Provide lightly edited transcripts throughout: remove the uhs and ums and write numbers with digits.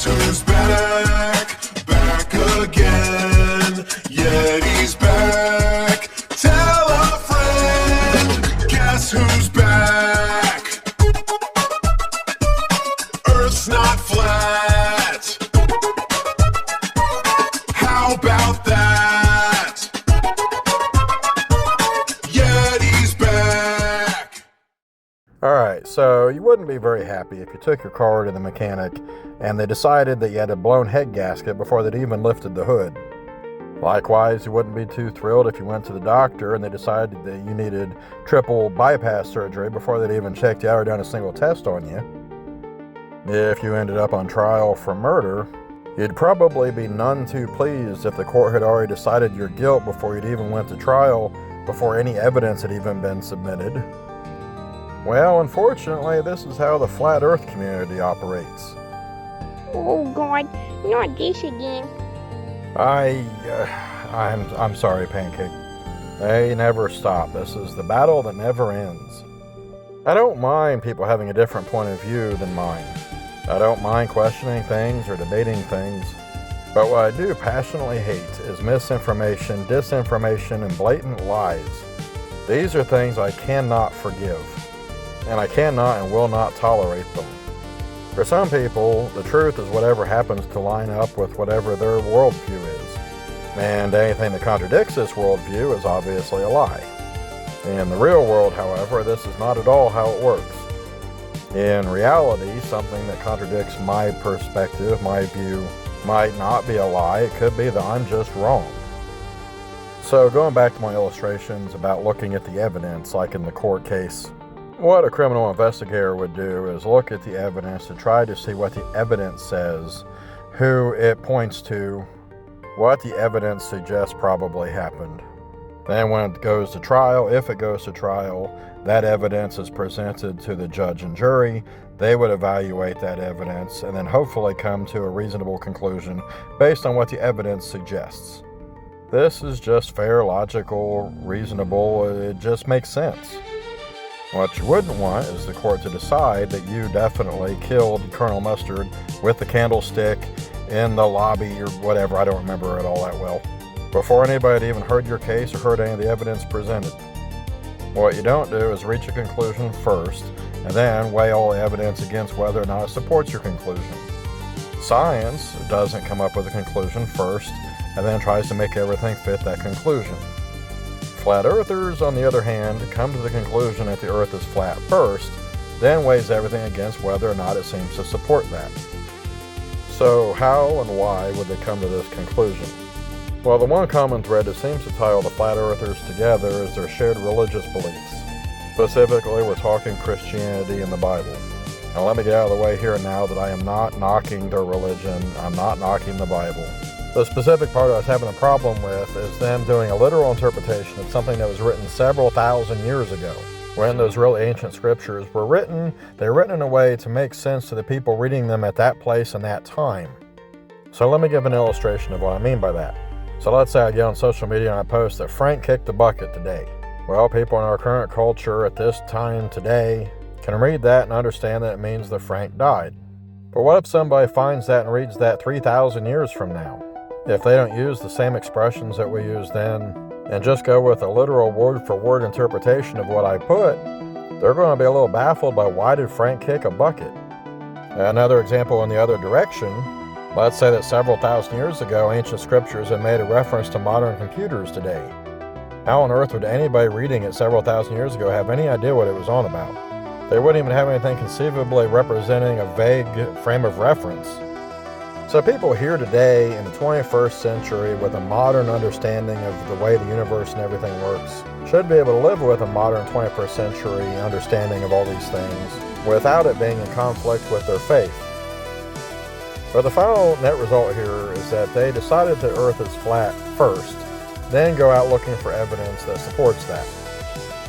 Guess who's back? Back again. Yeti's back. Tell a friend. Guess who's back? Earth's not flat. How about that? Yeti's back. Alright, so you wouldn't be very happy if you took your car to the mechanic and they decided that you had a blown head gasket before they'd even lifted the hood. Likewise, you wouldn't be too thrilled if you went to the doctor and they decided that you needed triple bypass surgery before they'd even checked you out or done a single test on you. If you ended up on trial for murder, you'd probably be none too pleased if the court had already decided your guilt before you'd even went to trial, before any evidence had even been submitted. Well, unfortunately, this is how the flat earth community operates. Oh God, not this again. I'm sorry, Pancake. They never stop. This is the battle that never ends. I don't mind people having a different point of view than mine. I don't mind questioning things or debating things. But what I do passionately hate is misinformation, disinformation, and blatant lies. These are things I cannot forgive. And I cannot and will not tolerate them. For some people, the truth is whatever happens to line up with whatever their worldview is. And anything that contradicts this worldview is obviously a lie. In the real world, however, this is not at all how it works. In reality, something that contradicts my perspective, my view, might not be a lie. It could be that I'm just wrong. So going back to my illustrations about looking at the evidence, like in the court case, what a criminal investigator would do is look at the evidence to try to see what the evidence says, who it points to, what the evidence suggests probably happened. Then when it goes to trial, if it goes to trial, that evidence is presented to the judge and jury. They would evaluate that evidence and then hopefully come to a reasonable conclusion based on what the evidence suggests. This is just fair, logical, reasonable, it just makes sense. What you wouldn't want is the court to decide that you definitely killed Colonel Mustard with the candlestick in the lobby or whatever, I don't remember it all that well, before anybody had even heard your case or heard any of the evidence presented. What you don't do is reach a conclusion first, and then weigh all the evidence against whether or not it supports your conclusion. Science doesn't come up with a conclusion first, and then tries to make everything fit that conclusion. Flat earthers, on the other hand, come to the conclusion that the earth is flat first, then weighs everything against whether or not it seems to support that. So how and why would they come to this conclusion? Well, the one common thread that seems to tie all the flat earthers together is their shared religious beliefs. Specifically, we're talking Christianity and the Bible. Now let me get out of the way here and now that I am not knocking their religion, I'm not knocking the Bible. The specific part I was having a problem with is them doing a literal interpretation of something that was written several thousand years ago. When those really ancient scriptures were written, they were written in a way to make sense to the people reading them at that place and that time. So let me give an illustration of what I mean by that. So let's say I get on social media and I post that Frank kicked the bucket today. Well, people in our current culture at this time today can read that and understand that it means that Frank died. But what if somebody finds that and reads that 3,000 years from now? If they don't use the same expressions that we use then, and just go with a literal word-for-word interpretation of what I put, they're going to be a little baffled by why did Frank kick a bucket? Another example in the other direction, let's say that several thousand years ago, ancient scriptures had made a reference to modern computers today. How on earth would anybody reading it several thousand years ago have any idea what it was on about? They wouldn't even have anything conceivably representing a vague frame of reference. So people here today in the 21st century with a modern understanding of the way the universe and everything works should be able to live with a modern 21st century understanding of all these things without it being in conflict with their faith. But the final net result here is that they decided that Earth is flat first, then go out looking for evidence that supports that.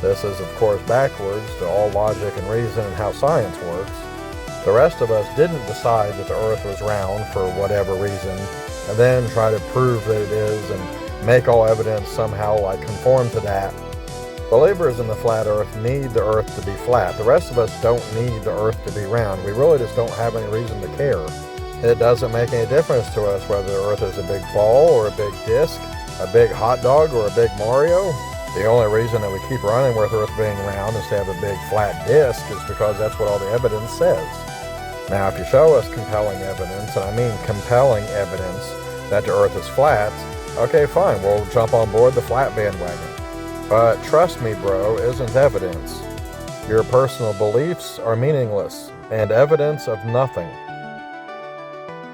This is of course backwards to all logic and reason and how science works. The rest of us didn't decide that the earth was round for whatever reason, and then try to prove that it is and make all evidence somehow conform to that. Believers in the flat earth need the earth to be flat. The rest of us don't need the earth to be round. We really just don't have any reason to care. It doesn't make any difference to us whether the Earth is a big ball or a big disc, a big hot dog or a big Mario. The only reason that we keep running with Earth being round instead of a big flat disc is because that's what all the evidence says. Now, if you show us compelling evidence, and I mean compelling evidence, that the Earth is flat, okay, fine, we'll jump on board the flat bandwagon. But trust me, bro, isn't evidence. Your personal beliefs are meaningless, and evidence of nothing.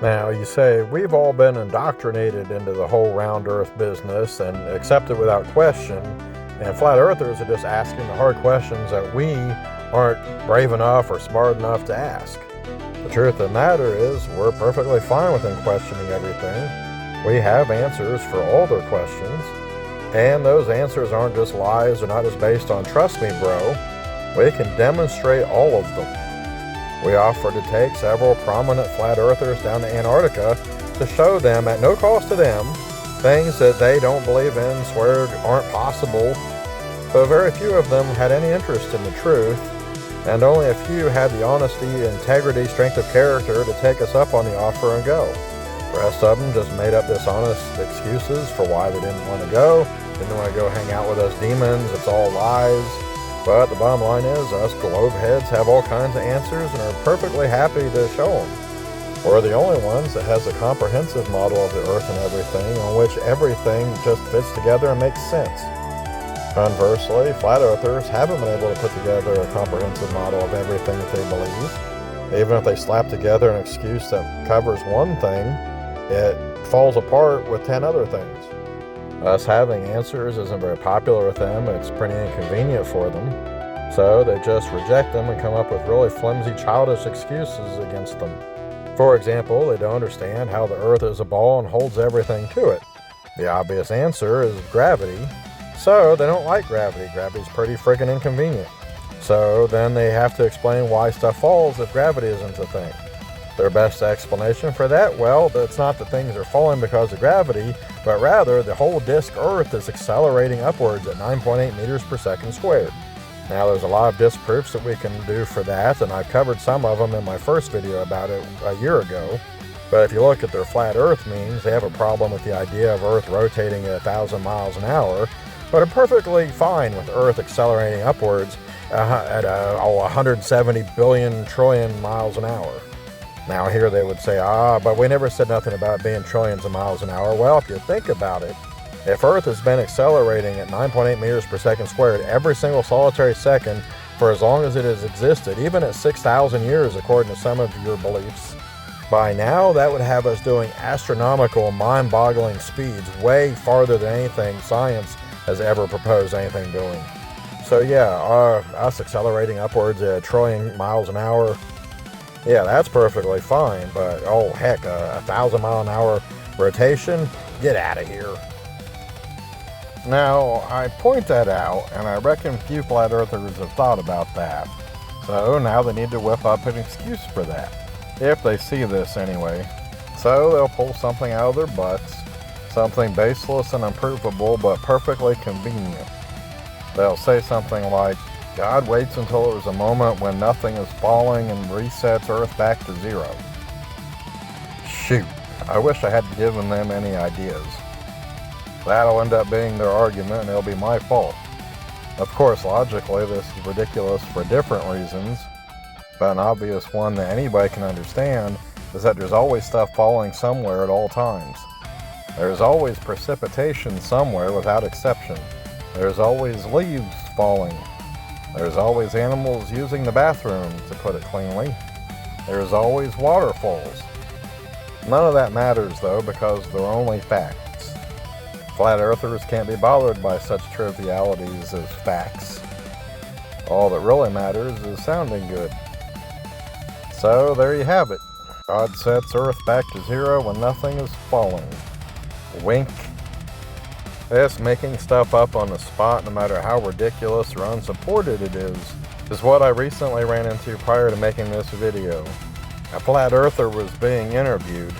Now, you say, we've all been indoctrinated into the whole round Earth business and accept it without question, and flat earthers are just asking the hard questions that we aren't brave enough or smart enough to ask. The truth of the matter is, we're perfectly fine with them questioning everything. We have answers for all their questions, and those answers aren't just lies, they're not just based on trust me, bro. We can demonstrate all of them. We offer to take several prominent flat earthers down to Antarctica to show them, at no cost to them, things that they don't believe in, swear aren't possible. But very few of them had any interest in the truth, and only a few had the honesty, integrity, strength of character to take us up on the offer and go. The rest of them just made up dishonest excuses for why they didn't want to go, didn't want to go hang out with us demons, it's all lies. But the bottom line is, us globe heads have all kinds of answers and are perfectly happy to show them. We're the only ones that has a comprehensive model of the Earth and everything, on which everything just fits together and makes sense. Conversely, flat earthers haven't been able to put together a comprehensive model of everything that they believe. Even if they slap together an excuse that covers one thing, it falls apart with 10 other things. Us having answers isn't very popular with them, it's pretty inconvenient for them. So they just reject them and come up with really flimsy, childish excuses against them. For example, they don't understand how the Earth is a ball and holds everything to it. The obvious answer is gravity. So they don't like gravity. Gravity's pretty freaking inconvenient. So then they have to explain why stuff falls if gravity isn't a thing. Their best explanation for that, well, it's not that things are falling because of gravity, but rather the whole disk Earth is accelerating upwards at 9.8 meters per second squared. Now, there's a lot of disproofs that we can do for that, and I've covered some of them in my first video about it a year ago. But if you look at their flat Earth memes, they have a problem with the idea of Earth rotating at 1,000 miles an hour, but are perfectly fine with Earth accelerating upwards at 170 billion trillion miles an hour. Now here they would say, but we never said nothing about it being trillions of miles an hour. Well, if you think about it, if Earth has been accelerating at 9.8 meters per second squared every single solitary second for as long as it has existed, even at 6,000 years according to some of your beliefs, by now that would have us doing astronomical, mind-boggling speeds way farther than anything science has ever proposed anything doing. So yeah, us accelerating upwards at 1 trillion miles an hour, yeah, that's perfectly fine, but oh heck, 1,000 mile an hour rotation? Get out of here. Now, I point that out, and I reckon few flat earthers have thought about that. So now they need to whip up an excuse for that. If they see this anyway. So they'll pull something out of their butts, something baseless and unprovable, but perfectly convenient. They'll say something like, God waits until there's a moment when nothing is falling and resets Earth back to zero. Shoot, I wish I hadn't given them any ideas. That'll end up being their argument and it'll be my fault. Of course, logically, this is ridiculous for different reasons, but an obvious one that anybody can understand is that there's always stuff falling somewhere at all times. There's always precipitation somewhere without exception. There's always leaves falling. There's always animals using the bathroom, to put it cleanly. There's always waterfalls. None of that matters, though, because they're only facts. Flat earthers can't be bothered by such trivialities as facts. All that really matters is sounding good. So, there you have it. God sets Earth back to zero when nothing is falling. Wink. This making stuff up on the spot, no matter how ridiculous or unsupported it is what I recently ran into prior to making this video. A flat earther was being interviewed,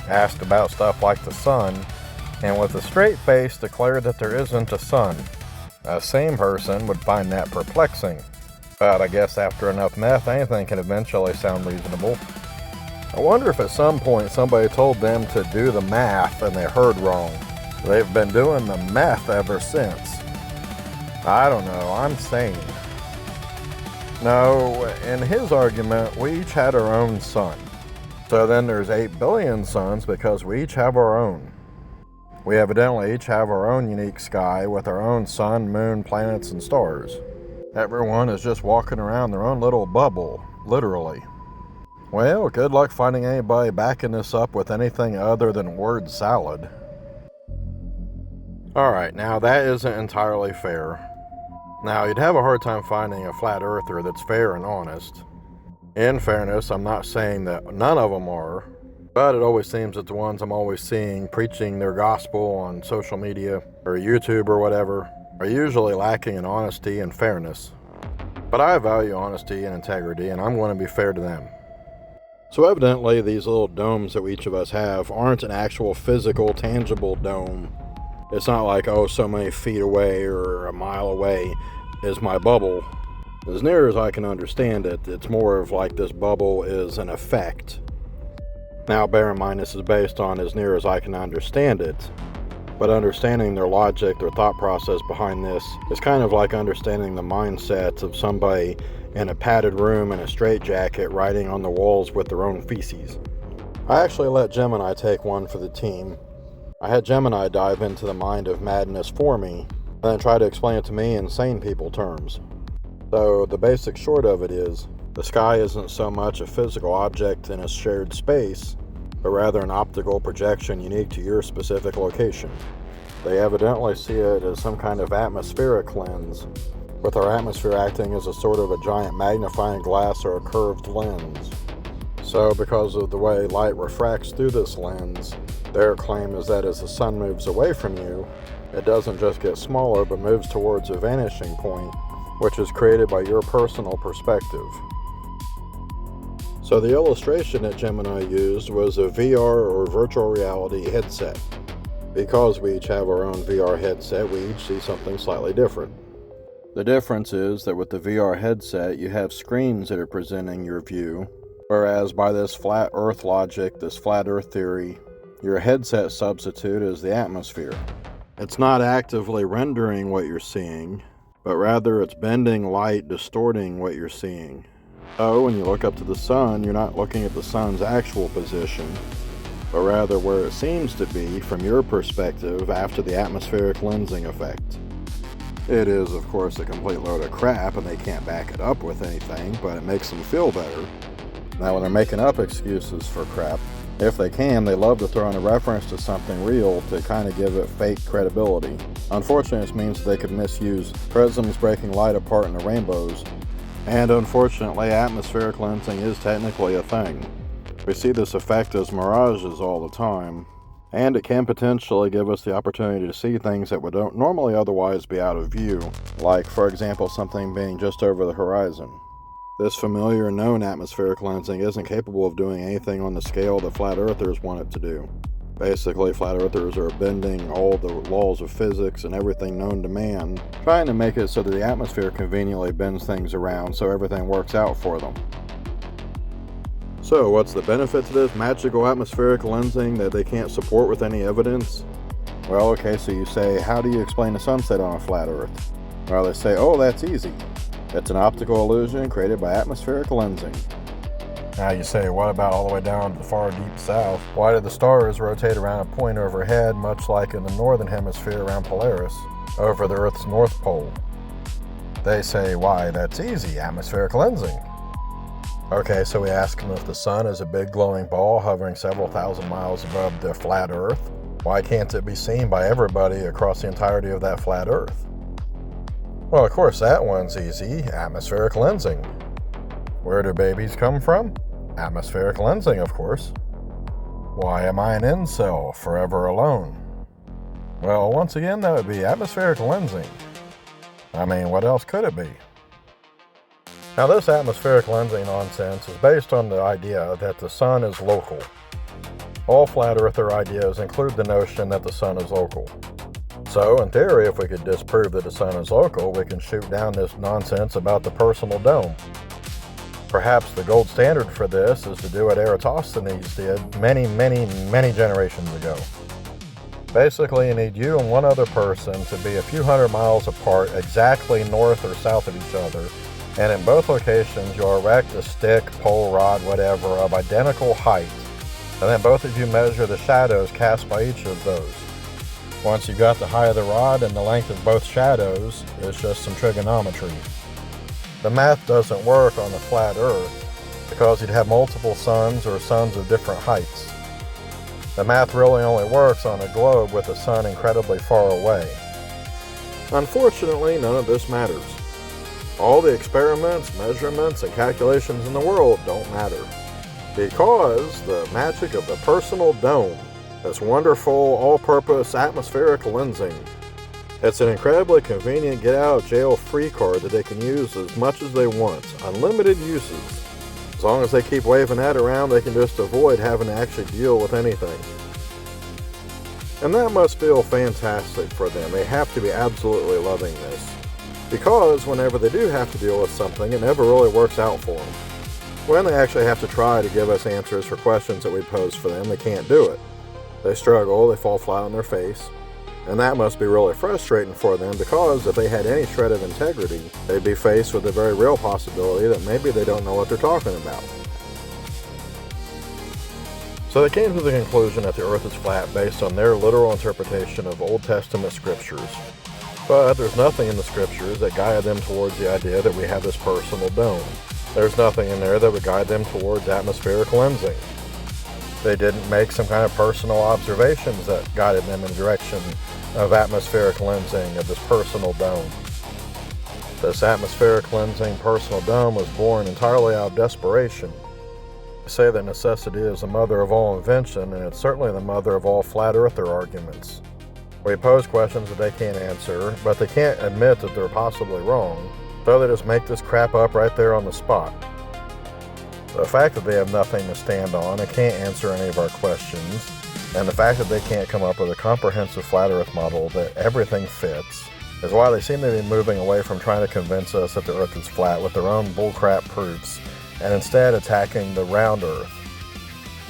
asked about stuff like the sun, and with a straight face declared that there isn't a sun. A sane person would find that perplexing, but I guess after enough meth anything can eventually sound reasonable. I wonder if at some point somebody told them to do the math and they heard wrong. They've been doing the meth ever since. I don't know, I'm sane. No, in his argument, we each had our own sun. So then there's 8 billion suns because we each have our own. We evidently each have our own unique sky with our own sun, moon, planets, and stars. Everyone is just walking around their own little bubble, literally. Well, good luck finding anybody backing this up with anything other than word salad. Alright, now that isn't entirely fair. Now, you'd have a hard time finding a flat earther that's fair and honest. In fairness, I'm not saying that none of them are, but it always seems that the ones I'm always seeing preaching their gospel on social media or YouTube or whatever are usually lacking in honesty and fairness. But I value honesty and integrity, and I'm going to be fair to them. So evidently, these little domes that each of us have aren't an actual physical, tangible dome. It's not like, oh, so many feet away or a mile away is my bubble. As near as I can understand it, it's more of like this bubble is an effect. Now, bear in mind, this is based on as near as I can understand it, but understanding their logic, their thought process behind this is kind of like understanding the mindset of somebody in a padded room in a straitjacket writing on the walls with their own feces. I actually let Gemini take one for the team. I had Gemini dive into the mind of madness for me, and then try to explain it to me in sane people terms. So the basic short of it is, the sky isn't so much a physical object in a shared space, but rather an optical projection unique to your specific location. They evidently see it as some kind of atmospheric lens, with our atmosphere acting as a sort of a giant magnifying glass or a curved lens. So because of the way light refracts through this lens, their claim is that as the sun moves away from you, it doesn't just get smaller but moves towards a vanishing point, which is created by your personal perspective. So the illustration that Gemini used was a VR or virtual reality headset. Because we each have our own VR headset, we each see something slightly different. The difference is that with the VR headset, you have screens that are presenting your view, whereas by this flat earth logic, this flat earth theory, your headset substitute is the atmosphere. It's not actively rendering what you're seeing, but rather it's bending light, distorting what you're seeing. So when you look up to the sun, you're not looking at the sun's actual position, but rather where it seems to be from your perspective after the atmospheric lensing effect. It is, of course, a complete load of crap, and they can't back it up with anything, but it makes them feel better. Now, when they're making up excuses for crap, if they can, they love to throw in a reference to something real to kind of give it fake credibility. Unfortunately, this means they could misuse prisms breaking light apart into rainbows, and unfortunately, atmospheric lensing is technically a thing. We see this effect as mirages all the time, and it can potentially give us the opportunity to see things that would normally otherwise be out of view, like, for example, something being just over the horizon. This familiar known atmospheric lensing isn't capable of doing anything on the scale that flat earthers want it to do. Basically, flat earthers are bending all the laws of physics and everything known to man, trying to make it so that the atmosphere conveniently bends things around so everything works out for them. So, what's the benefit to this magical atmospheric lensing that they can't support with any evidence? Well, okay, so you say, how do you explain a sunset on a flat Earth? Well, they say, oh, that's easy. It's an optical illusion created by atmospheric lensing. Now you say, what about all the way down to the far deep south? Why do the stars rotate around a point overhead, much like in the northern hemisphere around Polaris, over the Earth's north pole? They say, why, that's easy, atmospheric lensing. Okay, so we ask them if the sun is a big glowing ball hovering several thousand miles above the flat Earth. Why can't it be seen by everybody across the entirety of that flat Earth? Well, of course, that one's easy, atmospheric lensing. Where do babies come from? Atmospheric lensing, of course. Why am I an incel, forever alone? Well, once again, that would be atmospheric lensing. I mean, what else could it be? Now, this atmospheric lensing nonsense is based on the idea that the sun is local. All flat earther ideas include the notion that the sun is local. So, in theory, if we could disprove that the sun is local, we can shoot down this nonsense about the personal dome. Perhaps the gold standard for this is to do what Eratosthenes did many generations ago. Basically, you need you and one other person to be a few hundred miles apart, exactly north or south of each other, and in both locations you'll erect a stick, pole, rod, whatever, of identical height, and then both of you measure the shadows cast by each of those. Once you've got the height of the rod and the length of both shadows, it's just some trigonometry. The math doesn't work on a flat Earth because you'd have multiple suns or suns of different heights. The math really only works on a globe with the sun incredibly far away. Unfortunately, none of this matters. All the experiments, measurements, and calculations in the world don't matter, because the magic of the personal dome, this wonderful all-purpose atmospheric lensing, it's an incredibly convenient get-out-of-jail-free card that they can use as much as they want, unlimited uses. As long as they keep waving that around, they can just avoid having to actually deal with anything. And that must feel fantastic for them. They have to be absolutely loving this, because whenever they do have to deal with something, it never really works out for them. When they actually have to try to give us answers for questions that we pose for them, they can't do it. They struggle, they fall flat on their face, and that must be really frustrating for them, because if they had any shred of integrity, they'd be faced with the very real possibility that maybe they don't know what they're talking about. So they came to the conclusion that the Earth is flat based on their literal interpretation of Old Testament scriptures. But there's nothing in the scriptures that guide them towards the idea that we have this personal dome. There's nothing in there that would guide them towards atmospheric lensing. They didn't make some kind of personal observations that guided them in the direction of atmospheric lensing of this personal dome. This atmospheric lensing personal dome was born entirely out of desperation. They say that necessity is the mother of all invention, and it's certainly the mother of all flat earther arguments. We pose questions that they can't answer, but they can't admit that they're possibly wrong, so they just make this crap up right there on the spot. The fact that they have nothing to stand on and can't answer any of our questions, and the fact that they can't come up with a comprehensive flat earth model that everything fits, is why they seem to be moving away from trying to convince us that the earth is flat with their own bullcrap proofs, and instead attacking the round earth.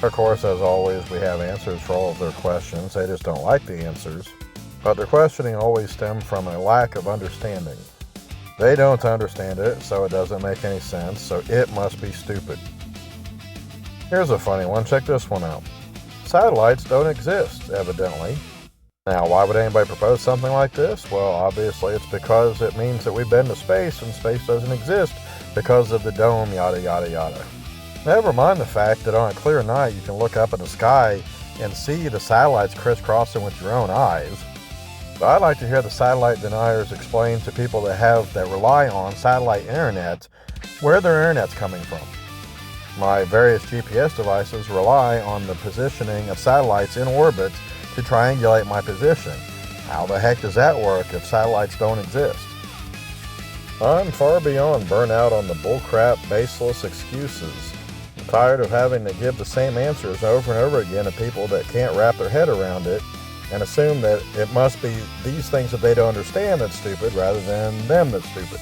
Of course, as always, we have answers for all of their questions. They just don't like the answers. But their questioning always stems from a lack of understanding. They don't understand it, so it doesn't make any sense, so it must be stupid. Here's a funny one. Check this one out. Satellites don't exist, evidently. Now, why would anybody propose something like this? Well, obviously it's because it means that we've been to space and space doesn't exist because of the dome, yada yada yada. Never mind the fact that on a clear night you can look up in the sky and see the satellites crisscrossing with your own eyes. But I'd like to hear the satellite deniers explain to people that rely on satellite internet where their internet's coming from. My various GPS devices rely on the positioning of satellites in orbit to triangulate my position. How the heck does that work if satellites don't exist? I'm far beyond burnout on the bullcrap, baseless excuses. I'm tired of having to give the same answers over and over again to people that can't wrap their head around it and assume that it must be these things that they don't understand that's stupid rather than them that's stupid.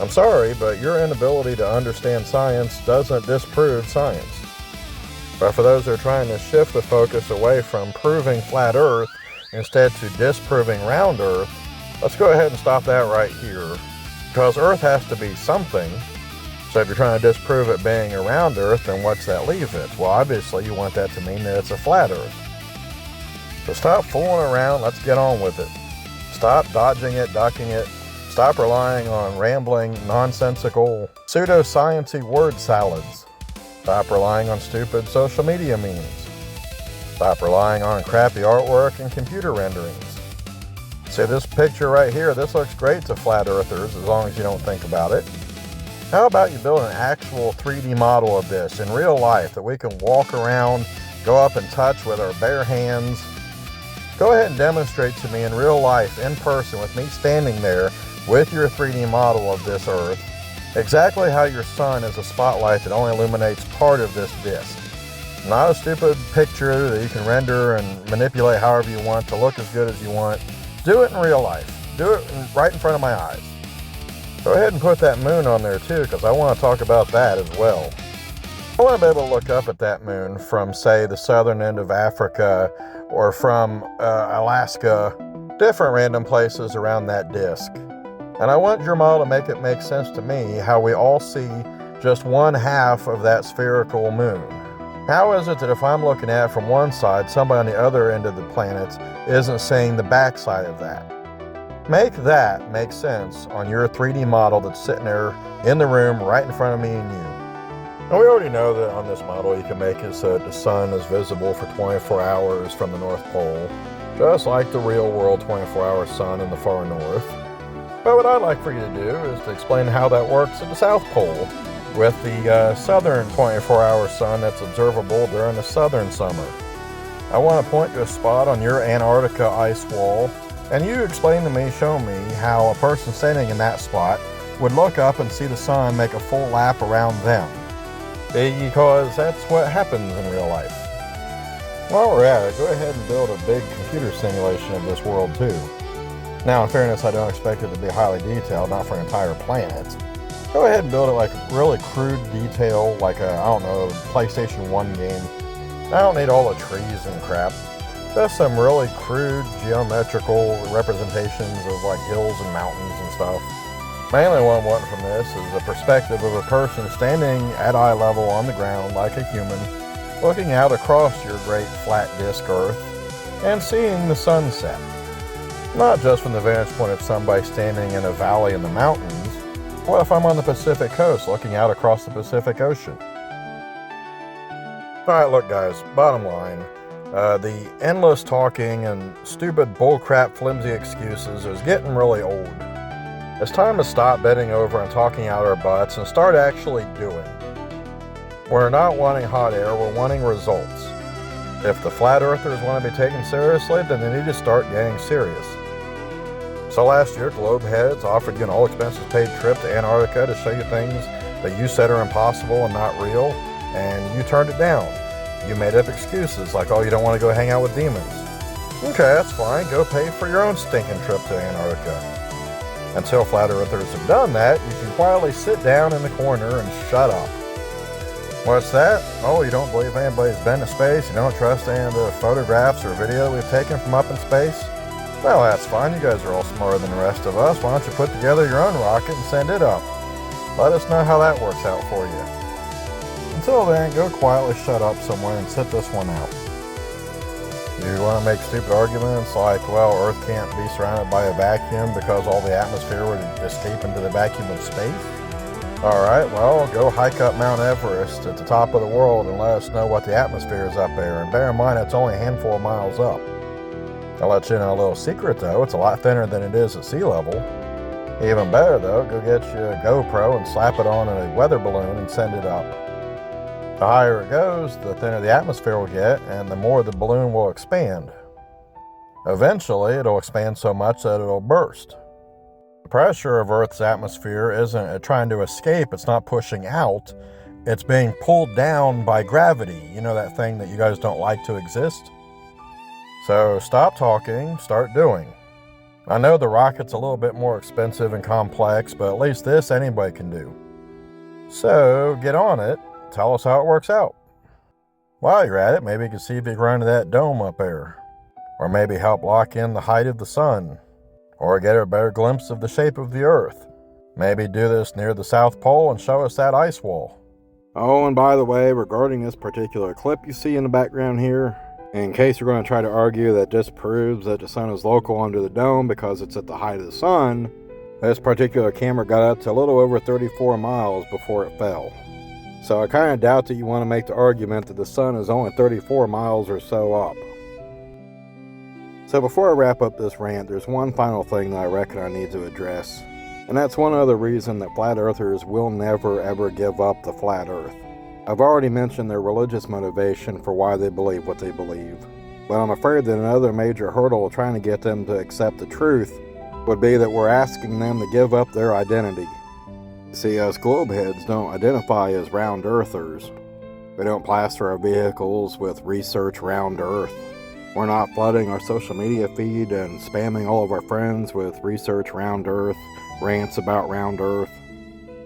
I'm sorry, but your inability to understand science doesn't disprove science. But for those who are trying to shift the focus away from proving flat Earth instead to disproving round Earth, let's go ahead and stop that right here. Because Earth has to be something. So if you're trying to disprove it being a round Earth, then what's that leave it? Well, obviously you want that to mean that it's a flat Earth. So stop fooling around, let's get on with it. Stop dodging it, ducking it. Stop relying on rambling, nonsensical, pseudo-sciencey word salads. Stop relying on stupid social media memes. Stop relying on crappy artwork and computer renderings. See this picture right here? This looks great to flat earthers as long as you don't think about it. How about you build an actual 3D model of this in real life that we can walk around, go up and touch with our bare hands? Go ahead and demonstrate to me in real life, in person, with me standing there with your 3D model of this Earth, exactly how your sun is a spotlight that only illuminates part of this disk. Not a stupid picture that you can render and manipulate however you want to look as good as you want. Do it in real life. Do it right in front of my eyes. Go ahead and put that moon on there too, because I want to talk about that as well. I want to be able to look up at that moon from, say, the southern end of Africa or from Alaska, different random places around that disk. And I want your model to make it make sense to me how we all see just one half of that spherical moon. How is it that if I'm looking at it from one side, somebody on the other end of the planet isn't seeing the backside of that? Make that make sense on your 3D model that's sitting there in the room right in front of me and you. And we already know that on this model you can make it so that the sun is visible for 24 hours from the North Pole, just like the real world 24-hour sun in the far north. But what I'd like for you to do is to explain how that works at the South Pole, with the southern 24-hour sun that's observable during the southern summer. I want to point to a spot on your Antarctica ice wall, and you explain to me, show me, how a person standing in that spot would look up and see the sun make a full lap around them. Because that's what happens in real life. While we're at it, go ahead and build a big computer simulation of this world too. Now, in fairness, I don't expect it to be highly detailed, not for an entire planet. Go ahead and build it like really crude detail, like a, I don't know, PlayStation 1 game. I don't need all the trees and crap. Just some really crude geometrical representations of like hills and mountains and stuff. Mainly what I'm wanting from this is a perspective of a person standing at eye level on the ground like a human, looking out across your great flat disk Earth and seeing the sunset. Not just from the vantage point of somebody standing in a valley in the mountains. What if I'm on the Pacific coast looking out across the Pacific Ocean? Alright, look guys, bottom line, the endless talking and stupid bullcrap flimsy excuses is getting really old. It's time to stop bending over and talking out our butts and start actually doing. We're not wanting hot air, we're wanting results. If the flat earthers want to be taken seriously, then they need to start getting serious. So last year, Globeheads offered you an all-expenses-paid trip to Antarctica to show you things that you said are impossible and not real, and you turned it down. You made up excuses like, oh, you don't want to go hang out with demons. Okay, that's fine. Go pay for your own stinking trip to Antarctica. Until flat earthers have done that, you can quietly sit down in the corner and shut up. What's that? Oh, you don't believe anybody's been to space? You don't trust any of the photographs or video we've taken from up in space? Well, that's fine. You guys are all smarter than the rest of us. Why don't you put together your own rocket and send it up? Let us know how that works out for you. Until then, go quietly shut up somewhere and sit this one out. You want to make stupid arguments like, well, Earth can't be surrounded by a vacuum because all the atmosphere would escape into the vacuum of space? Alright, well, go hike up Mount Everest at the top of the world and let us know what the atmosphere is up there. And bear in mind, it's only a handful of miles up. I'll let you in on a little secret though, it's a lot thinner than it is at sea level. Even better though, go get you a GoPro and slap it on a weather balloon and send it up. The higher it goes, the thinner the atmosphere will get, and the more the balloon will expand. Eventually, it'll expand so much that it'll burst. The pressure of Earth's atmosphere isn't trying to escape, it's not pushing out, it's being pulled down by gravity. You know that thing that you guys don't like to exist? So stop talking, start doing. I know the rocket's a little bit more expensive and complex, but at least this anybody can do. So get on it, tell us how it works out. While you're at it, maybe you can see if you can run to that dome up there. Or maybe help lock in the height of the sun. Or get a better glimpse of the shape of the Earth. Maybe do this near the South Pole and show us that ice wall. Oh, and by the way, regarding this particular clip you see in the background here, in case you're going to try to argue that this proves that the sun is local under the dome because it's at the height of the sun, this particular camera got up to a little over 34 miles before it fell. So I kind of doubt that you want to make the argument that the sun is only 34 miles or so up. So before I wrap up this rant, there's one final thing that I reckon I need to address. And that's one other reason that flat earthers will never ever give up the flat earth. I've already mentioned their religious motivation for why they believe what they believe. But I'm afraid that another major hurdle trying to get them to accept the truth would be that we're asking them to give up their identity. See, us globeheads don't identify as round earthers. We don't plaster our vehicles with research round earth. We're not flooding our social media feed and spamming all of our friends with research round earth Rants about round earth.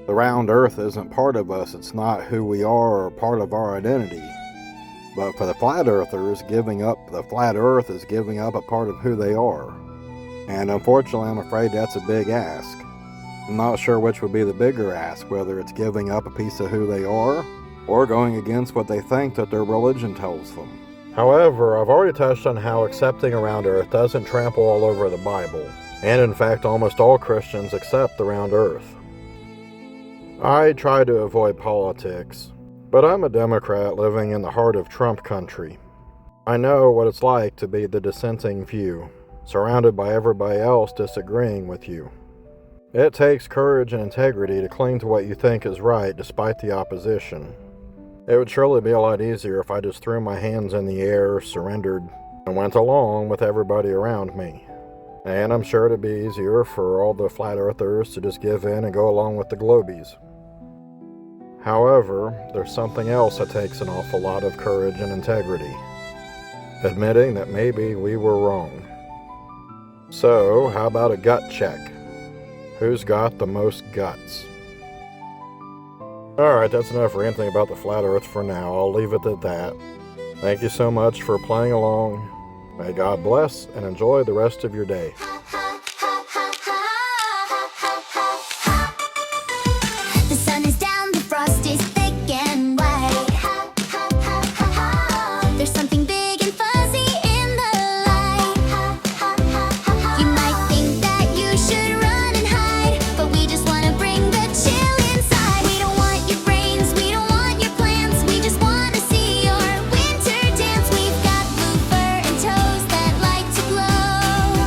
The round earth isn't part of us, it's not who we are or part of our identity. But for the flat earthers, giving up the flat earth is giving up a part of who they are. And unfortunately, I'm afraid that's a big ask. I'm not sure which would be the bigger ask, whether it's giving up a piece of who they are, or going against what they think that their religion tells them. However, I've already touched on how accepting a round earth doesn't trample all over the Bible, and in fact almost all Christians accept the round earth. I try to avoid politics, but I'm a Democrat living in the heart of Trump country. I know what it's like to be the dissenting view, surrounded by everybody else disagreeing with you. It takes courage and integrity to cling to what you think is right despite the opposition. It would surely be a lot easier if I just threw my hands in the air, surrendered, and went along with everybody around me. And I'm sure it'd be easier for all the flat earthers to just give in and go along with the globies. However, there's something else that takes an awful lot of courage and integrity. Admitting that maybe we were wrong. So, how about a gut check? Who's got the most guts? Alright, that's enough ranting about the flat earth for now. I'll leave it at that. Thank you so much for playing along. May God bless and enjoy the rest of your day. The sun is down, the frost is thick and white. There's something big and fuzzy in the light. You might think that you should run and hide, but we just want to bring the chill inside. We don't want your brains, we don't want your plans, we just want to see your winter dance. We've got blue fur and toes that like to glow,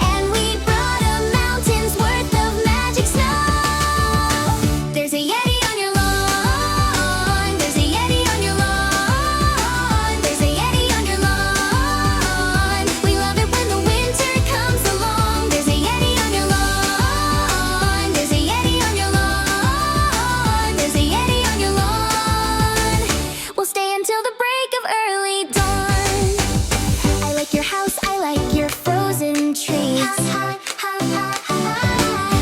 and we brought a mountain's worth of magic snow. There's a Yeti on your lawn. There's a Yeti on your lawn. There's a Yeti on your lawn. We love it when the winter comes along. There's a Yeti on your lawn. There's a Yeti on your lawn. There's a Yeti on your lawn. We'll stay until the break of early dawn. I like your house, I like your frozen trees.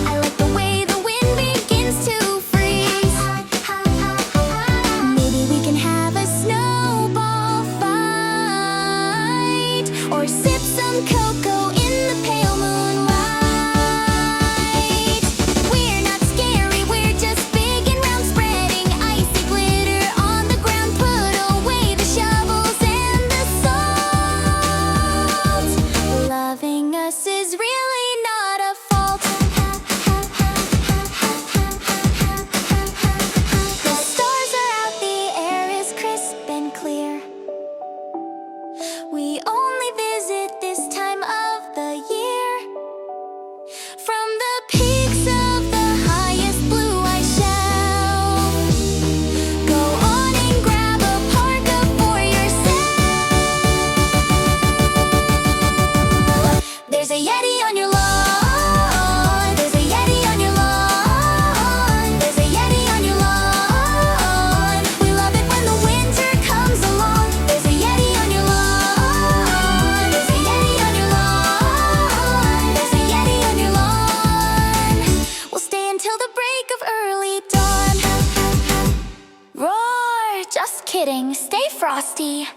I like the way the wind begins to freeze. Maybe we can have a snowball fight, or sip some cocoa in the pale moonlight. We're not scary, we're just big and round, spreading icy glitter on the ground. Put away the shovels and the salt. Loving us is really not a fault. The stars are out, the air is crisp and clear. We only visit this time of the year. From the peaks of the highest blue I shall go on and grab a parka for yourself. There's a Yeti on your lawn. There's a Yeti on your lawn. There's a Yeti on your lawn. We love it when the winter comes along. There's a Yeti on your lawn. There's a Yeti on your lawn. There's a Yeti on your lawn. We'll stay until the break of early dawn. Roar! Just kidding. Stay frosty.